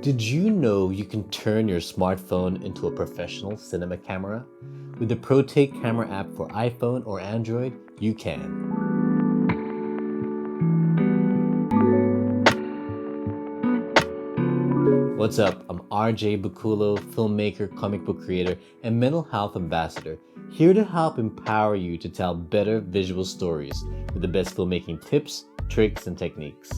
Did you know you can turn your smartphone into a professional cinema camera? With the Protake camera app for iPhone or Android, you can. What's up? I'm ronald.james.baculo, filmmaker, comic book creator, and mental health ambassador, here to help empower you to tell better visual stories with the best filmmaking tips, tricks, and techniques.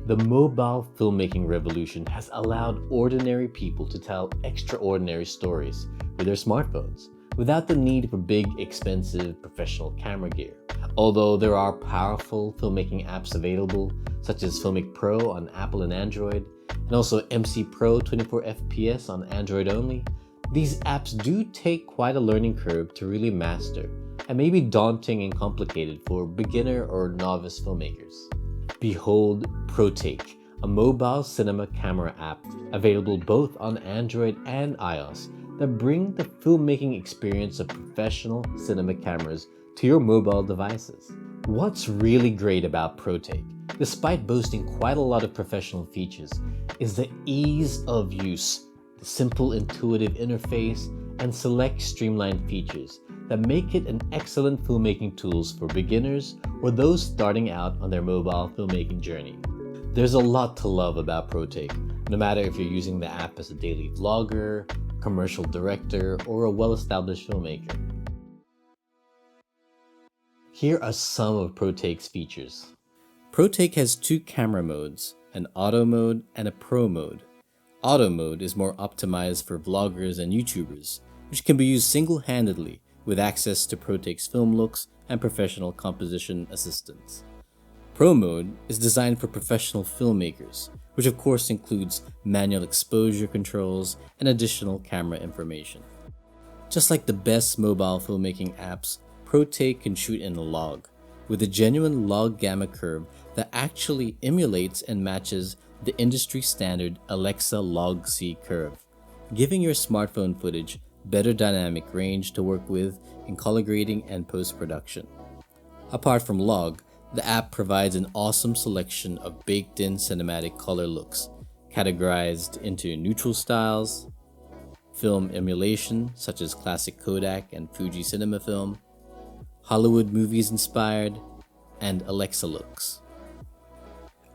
The mobile filmmaking revolution has allowed ordinary people to tell extraordinary stories with their smartphones without the need for big, expensive, professional camera gear. Although there are powerful filmmaking apps available, such as Filmic Pro on Apple and Android, and also MC Pro 24 FPS on Android only, these apps do take quite a learning curve to really master, and may be daunting and complicated for beginner or novice filmmakers. Behold Protake, a mobile cinema camera app available both on Android and iOS that bring the filmmaking experience of professional cinema cameras to your mobile devices. What's really great about Protake, despite boasting quite a lot of professional features, is the ease of use, the simple intuitive interface, and select streamlined features that make it an excellent filmmaking tool for beginners or those starting out on their mobile filmmaking journey. There's a lot to love about Protake, no matter if you're using the app as a daily vlogger, commercial director, or a well-established filmmaker. Here are some of Protake's features. Protake has two camera modes, an auto mode and a pro mode. Auto mode is more optimized for vloggers and YouTubers, which can be used single-handedly with access to Protake's film looks and professional composition assistance. Pro mode is designed for professional filmmakers, which of course includes manual exposure controls and additional camera information. Just like the best mobile filmmaking apps, Protake can shoot in log, with a genuine log gamma curve that actually emulates and matches the industry standard Alexa log C curve, giving your smartphone footage better dynamic range to work with in color grading and post-production. Apart from log, the app provides an awesome selection of baked-in cinematic color looks, categorized into neutral styles, film emulation such as classic Kodak and Fuji cinema film, Hollywood movies inspired, and Alexa looks.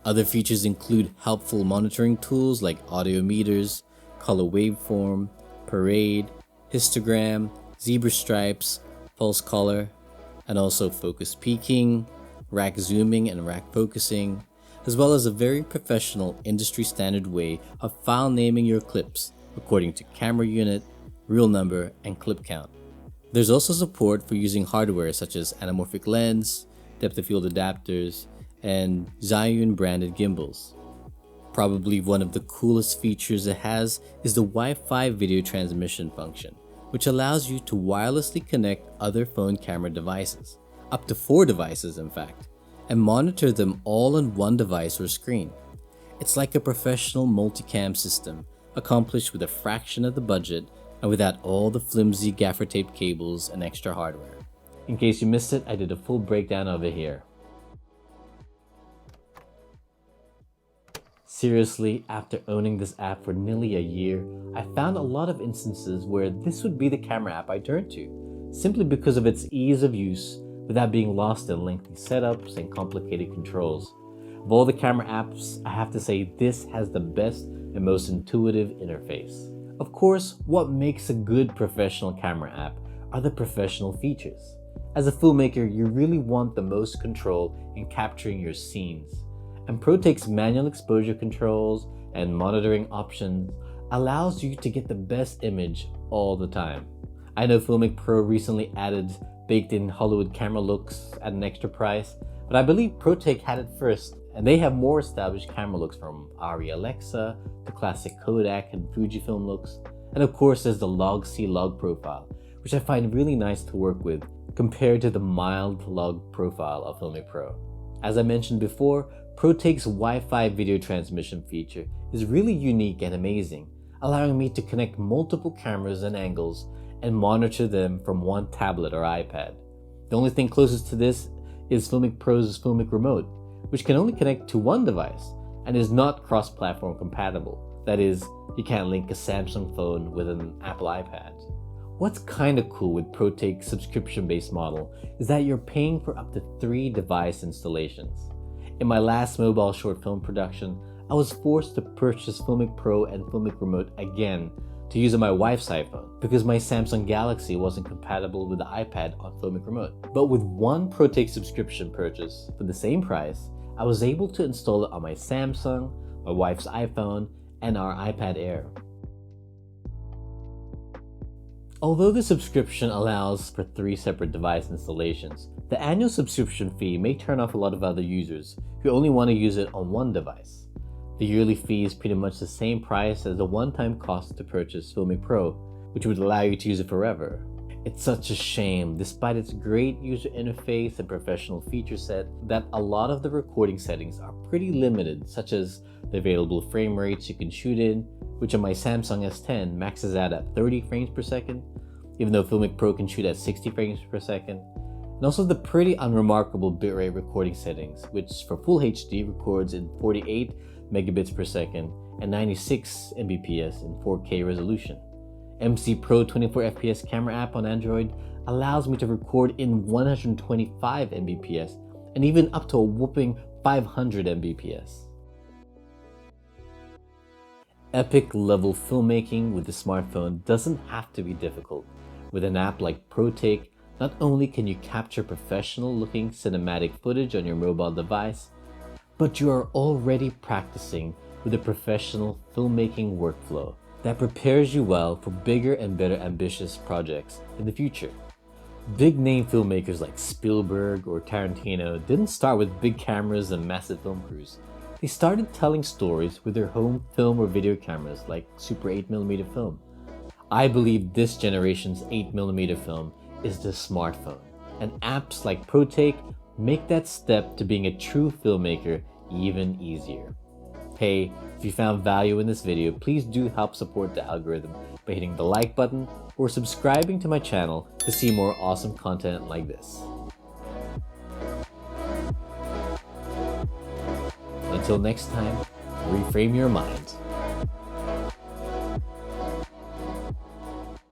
Other features include helpful monitoring tools like audio meters, color waveform, parade, histogram, zebra stripes, pulse color, and also focus peaking, rack zooming and rack focusing, as well as a very professional industry standard way of file naming your clips according to camera unit, reel number, and clip count. There's also support for using hardware such as anamorphic lens, depth of field adapters, and Zhiyun branded gimbals. Probably one of the coolest features it has is the Wi-Fi video transmission function, which allows you to wirelessly connect other phone camera devices, up to 4 devices in fact, and monitor them all on one device or screen. It's like a professional multicam system, accomplished with a fraction of the budget and without all the flimsy gaffer tape cables and extra hardware. In case you missed it, I did a full breakdown over here. Seriously, after owning this app for nearly a year, I found a lot of instances where this would be the camera app I turned to, simply because of its ease of use without being lost in lengthy setups and complicated controls. Of all the camera apps, I have to say this has the best and most intuitive interface. Of course, what makes a good professional camera app are the professional features. As a filmmaker, you really want the most control in capturing your scenes. And Protake's manual exposure controls and monitoring options allows you to get the best image all the time. I know Filmic Pro recently added baked-in Hollywood camera looks at an extra price, but I believe Protake had it first, and they have more established camera looks from ARRI Alexa to classic Kodak and Fujifilm looks. And of course there's the log C log profile, which I find really nice to work with compared to the mild log profile of Filmic Pro. As I mentioned before, Protake's Wi-Fi video transmission feature is really unique and amazing, allowing me to connect multiple cameras and angles and monitor them from one tablet or iPad. The only thing closest to this is Filmic Pro's Filmic Remote, which can only connect to one device and is not cross-platform compatible. That is, you can't link a Samsung phone with an Apple iPad. What's kinda cool with Protake's subscription-based model is that you're paying for up to 3 device installations. In my last mobile short film production, I was forced to purchase Filmic Pro and Filmic Remote again to use on my wife's iPhone because my Samsung Galaxy wasn't compatible with the iPad on Filmic Remote. But with one Protake subscription purchase for the same price, I was able to install it on my Samsung, my wife's iPhone, and our iPad Air. Although the subscription allows for 3 separate device installations, the annual subscription fee may turn off a lot of other users who only want to use it on one device. The yearly fee is pretty much the same price as the one-time cost to purchase Filmic Pro, which would allow you to use it forever. It's such a shame, despite its great user interface and professional feature set, that a lot of the recording settings are pretty limited, such as the available frame rates you can shoot in, which on my Samsung S10 maxes out at 30 frames per second, even though Filmic Pro can shoot at 60 frames per second, and also the pretty unremarkable bitrate recording settings, which for Full HD records in 48 megabits per second and 96 Mbps in 4K resolution. MC Pro 24fps camera app on Android allows me to record in 125 Mbps and even up to a whopping 500 Mbps. Epic level filmmaking with the smartphone doesn't have to be difficult. With an app like Protake, not only can you capture professional looking cinematic footage on your mobile device, but you are already practicing with a professional filmmaking workflow that prepares you well for bigger and better ambitious projects in the future. Big name filmmakers like Spielberg or Tarantino didn't start with big cameras and massive film crews. They started telling stories with their home film or video cameras like Super 8mm film. I believe this generation's 8mm film is the smartphone, and apps like Protake make that step to being a true filmmaker even easier. Hey, if you found value in this video, please do help support the algorithm by hitting the like button or subscribing to my channel to see more awesome content like this. Until next time, reframe your mind.